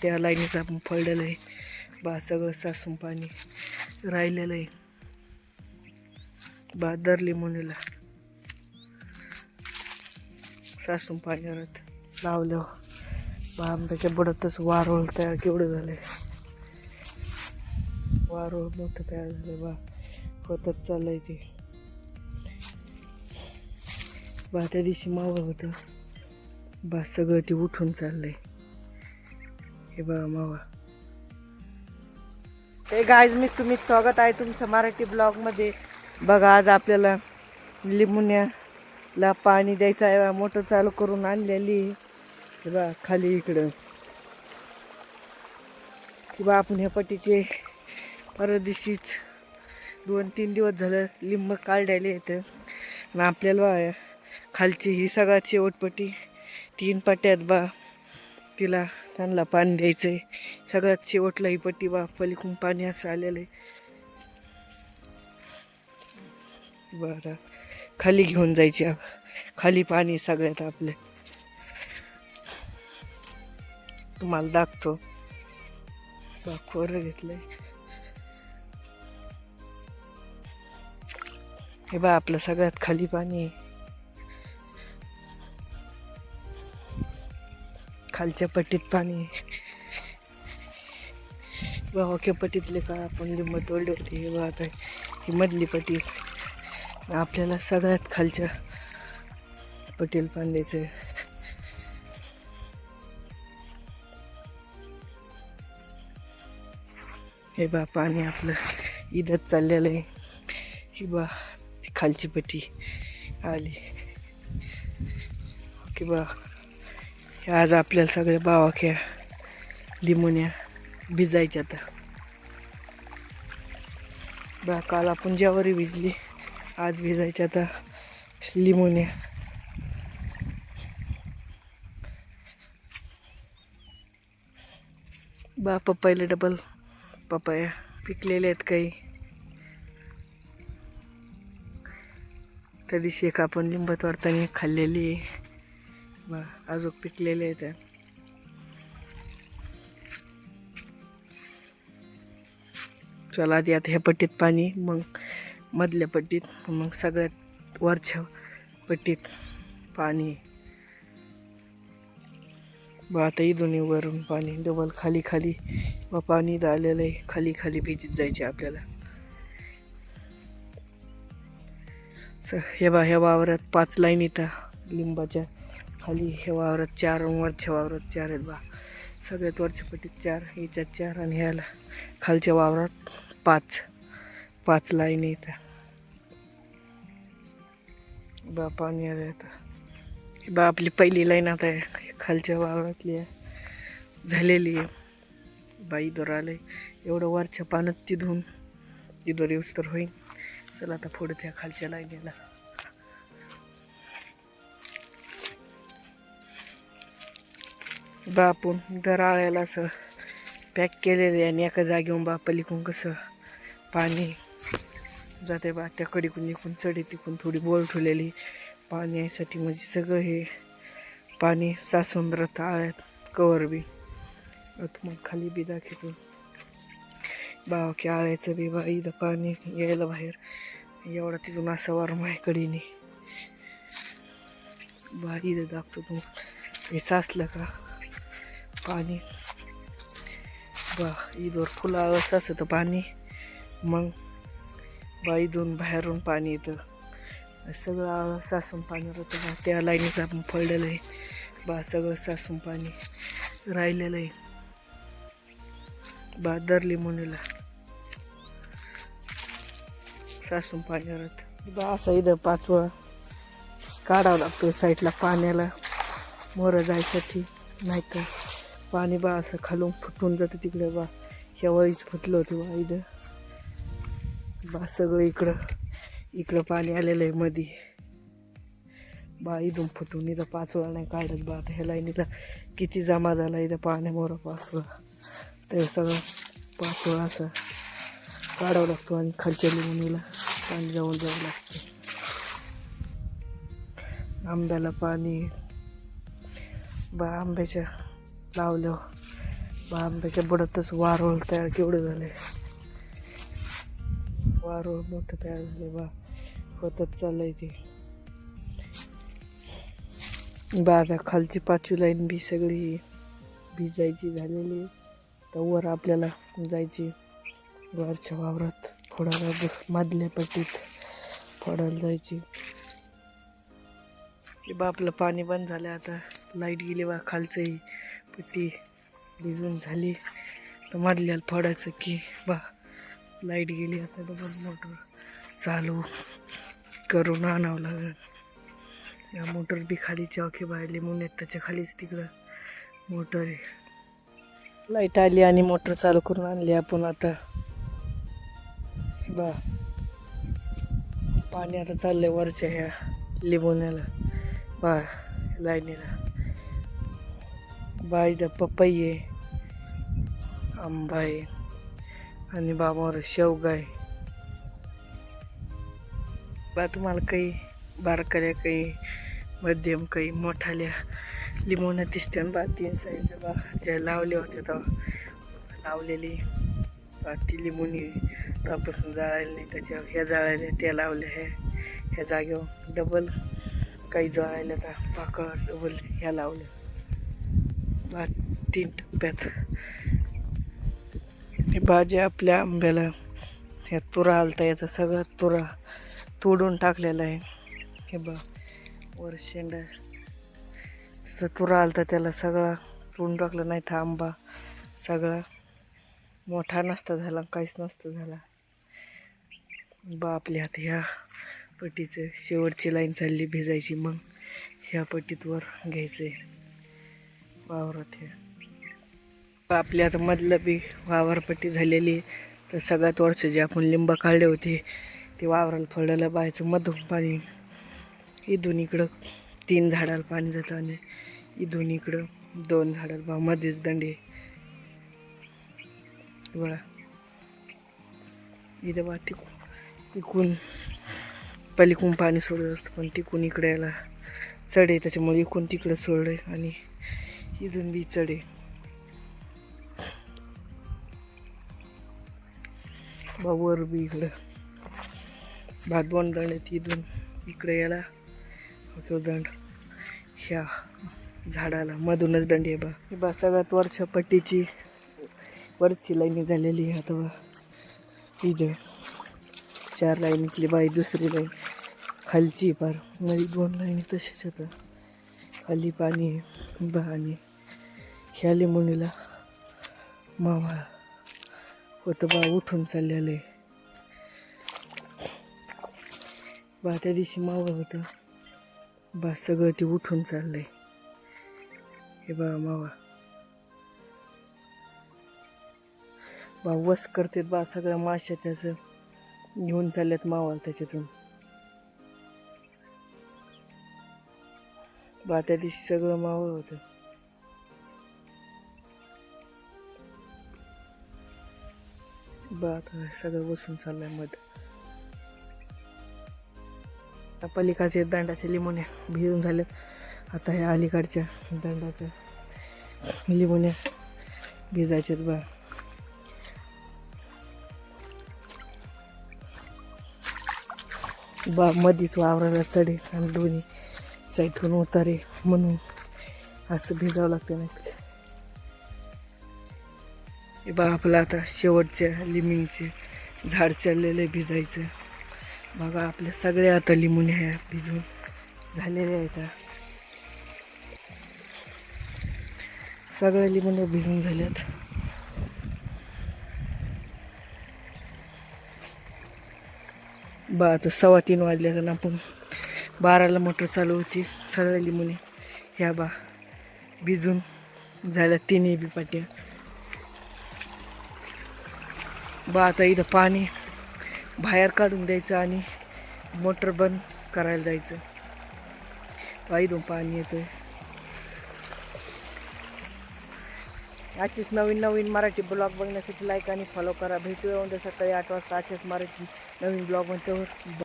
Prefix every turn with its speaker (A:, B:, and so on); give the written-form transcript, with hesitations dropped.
A: त्या लाईनीचं आपण पडलेलं आहे बा. सगळं सासून पाणी राहिलेलं आहे बा. दर लिंबुनीला सासून पाण्यावरत लावलं बा. आंब्याच्या बुडातच वारोळ तयार केवढं झालंय. वारोळ मोठं तयार झालं बा. होतच चाललंय ते बा. त्या दिवशी मावळ होतं बा. सगळं ते उठून चाललंय हे बा मावा. हे गाईज, मी तुम्ही स्वागत आहे तुमचं मराठी ब्लॉगमध्ये. बघा, आज आपल्याला लिंबुण्याला पाणी द्यायचं आहे. मोटर चालू करून आणलेली हे बा. खाली इकडं किंवा आपण ह्या पट्टीचे परदिशीच 2-3 दिवस झालं लिंब काढायला येतं आणि आपल्याला खालची ही सगळ्यात शेवटपट्टी 3 पट्ट्या आहेत बा. तिला त्यांना पाणी द्यायचं आहे. सगळ्यात शेवटला ही पट्टी बा. पलीकडून पाणी असं आलेलं आहे बरं. खाली घेऊन जायची. खाली पाणी सगळ्यात आपलं तुम्हाला दाखतो बा. खोरं घेतलंय हे बा. आपलं सगळ्यात खाली पाणी आहे. खालच्या पट्टीत पाणी बा. ओके पट्टीतले का आपण लिंब तोडले होते हे बा. आता ही मधली पट्टी आपल्याला सगळ्यात खालच्या पट्टीला पाणी द्यायचं. हे बा. पाणी आपलं इथंच चाललेलं आहे ही बा. ती खालची पट्टी आली की बा. आज आपल्याला सगळ्या बावाख्या लिंबुण्या भिजायच्या आता बा. काल आपण ज्यावरही भिजली, आज भिजायच्या आता लिंबुण्या बा. पप्पायला डबल पपाया पिकलेले आहेत काही. त्या दिवशी एक आपण लिंबत वाढताना खाल्लेली आहे बा. अजून पिकलेले आहेत. चला आधी आता ह्या पट्टीत पाणी, मग मधल्या पट्टीत, मग सगळ्यात वरच्या पट्टीत पाणी बा. आता इथून वरून पाणी डबल खाली खाली व पाणी आलेलं आहे. खाली खाली भिजत जायचे आपल्याला. हे बा. ह्या वावरात 5 लाईन येतात लिंबाच्या. खाली हे वावरात 4, वरच्या वावरात 4 आहेत बा. सगळ्यात वरच्या पट्टीत 4, याच्यात 4 आणि ह्याला खालच्या वावरात 5 लाईन येतात बा. पाणी आलं आता हे बा. आपली पहिली लाईन आता खालच्या वावरातली झालेली आहे बा. इथवर आलंय एवढं वरच्या पाण्यात तिथून इथवर येऊस तर होईल. चला आता पुढे त्या खालच्या लाईनीला बा. आपण दर आळ्याला असं पॅक केलेलं आहे आणि एका जागेहून बा पलीकडून कसं पाणी जाते बा. त्या कडीकडून इकडून चढी तिकडून थोडी बोल ठेवलेली पाणी यायसाठी. म्हणजे सगळं हे पाणी साचून राहतं आळ्यात कवर बी. मग खाली बी दाखवतो बा की आळ्याचं बी बा. इथं पाणी यायला बाहेर एवढा तिथून असा वार माझ्याकडीने बा. इथं दाखतो तू हे साचलं का पाणी बा. इथवर फुलं आळस असतं पाणी, मग बा इथून बाहेरून पाणी येतं. सगळं आळस साचून पाणी राहतं बा. त्या लाईनीचं आपण पडलेलं आहे बा. सगळं साचून पाणी राहिलेलं आहे बा. दर लिंबुनीला साचून पाणी राहतं बा. असं इथं 5 काढावं लागतं साईडला पाण्याला मोरं जायसाठी. नाहीतर पाणी बा असं खालून फुटून जातं तिकडे बा. ह्या वळीच फुटलं होतं बा इथं बा. सगळं इकडं पाणी आलेलं आहे मध्ये बा. इथून फुटून इथं 5 वेळा नाही काढत बा. आता ह्या लाईनीला किती जमा झाला इथं पाण्या मोरं 5 वेळा. ते सगळं 5 वेळा असं काढावं लागतो आणि खालच्या लिंबुनीला पाणी जाऊन लागतं. आंब्याला पाणी बा. आंब्याच्या लावलं आंब्याच्या बुडातच वारोळ तयार केवढं झालंय. वारोळ मोठं तयार झाले बा, होतच चाललंय ते. आता खालची 5वी लाईन बी सगळी भिजायची झालेली. तर वर आपल्याला जायची वरच्या वावरात फोडायला, मधल्या पट्टीत फोडायला जायची. बा आपलं पाणी बंद झालं, आता लाईट गेली बा. खालचंही पट्टी भिजून झाली तर मधल्याला फोडायचं की बा लाईट गेली. आता डबल मोटर चालू करून आणावं लागेल. या मोटर बी खाली चौकी बाहेरली म्हणून येत, त्याच्या खालीच तिकडं मोटर आहे. लाईट आली आणि मोटर चालू करून आणली आपण. आता बा पाणी आता चाललंय वरच्या ह्या लिंबोण्याला बा लाईनीला. बा इथं पपई आहे, आंबा आहे आणि बाबावर शेवगा आहे. बा तुम्हाला काही बारकाल्या, काही मध्यम, काही मोठाल्या लिंबोण्या दिसत्या बा. 3 साईडच्या बा ज्या लावल्या होत्या तेव्हा लावलेली बा ती लिंबोणी तेव्हापासून जाळायला नाही. त्याच्या ह्या जाळायला त्या लावल्या ह्या जागेवर डबल. काही जाळायला तर पाकळ डबल ह्या लावल्या बा 3 टप्प्यात. हे भाज्या आपल्या आंब्याला ह्या तुरा आलता, याचा सगळा तुरा तोडून टाकलेला आहे. हे बा वर शेंडा त्याचा तुरा आलता, त्याला सगळा तोडून टाकलं. नाही तर आंबा सगळा मोठा नसता झाला, काहीच नसतं झाला. बा आपल्या हात ह्या पट्टीचं शेवटची लाईन चालली भिजायची. मग ह्या पट्टीत वर घ्यायचंय वावरात. ह्या आपल्या आता मधलं बी वावरपट्टी झालेली. तर सगळ्यात वरचे जे आपण लिंब काढले होते ते वावराला फळायला बायचं. मधून पाणी इथून इकडं 3 झाडाला पाणी जातं आणि इथून इकडं 2 झाडाला बा मध्येच दंडे बळा. इथं बा तिकून पलीकडून पाणी सोडत असतं, पण तिकून इकडे यायला चढ आहे, त्याच्यामुळे इकून तिकडं सोडलं आणि इथून बी चढ आहे बा. वर बी इकडं बा 2 दंड आहेत. इथून इकडे यायला दंड ह्या झाडाला मधूनच दंडी आहे बा. ही बा सगळ्यात वरच्या पट्टीची वरची लाईनी झालेली आहे. आता बा इथं 4 लाईनीतली बाई, दुसरी लाईन खालची पार मध्ये 2 लाईनी तशाच आता खाली पाणी आहे बा. आणि ह्या लिंबोणीला मावा होतं बा, उठून चाललेलं आहे बा. त्या दिवशी मावळ होतं बा, सगळं ते उठून चाललंय. हे बा मावा बा वस करतात बा, सगळ्या माश्या त्याचं घेऊन चालल्यात मावाला त्याच्यातून बा. त्या दिवशी सगळं मावळ होतं बा. आता सगळं बसून चाललंय मध्ये. पलीकडचे दंडाच्या लिंबोण्या भिजून झाल्यात. आता ह्या अलीकडच्या दंडाच्या लिंबोण्या भिजायच्यात बा. बा मधीच वावराला चढे आणि दोन्ही साईडून उतारे म्हणून असं भिजावं लागतं. नाही बा आपलं आता शेवटच्या लिंबीचे झाड चाललेलं भिजायचं बघा. आपल्या सगळ्या आता लिंबोण्या ह्या भिजून झालेल्या आहेत. सगळ्या लिंबोण्या भिजून झाल्यात बा. आता 3:15 वाजल्यात आणि आपण 12ला मोटर चालू होती. सगळ्या लिंबोण्या ह्या बा भिजून झाल्या 3 बी पाट्या बा. आता इथं पाणी बाहेर काढून द्यायचं आणि मोटर बंद करायला जायचं बा. इथून पाणी येतोय. असेच नवीन नवीन मराठी ब्लॉग बघण्यासाठी लाईक आणि फॉलो करा. भेटूया उद्या सकाळी 8 वाजता असेच मराठी नवीन ब्लॉग म्हणतो.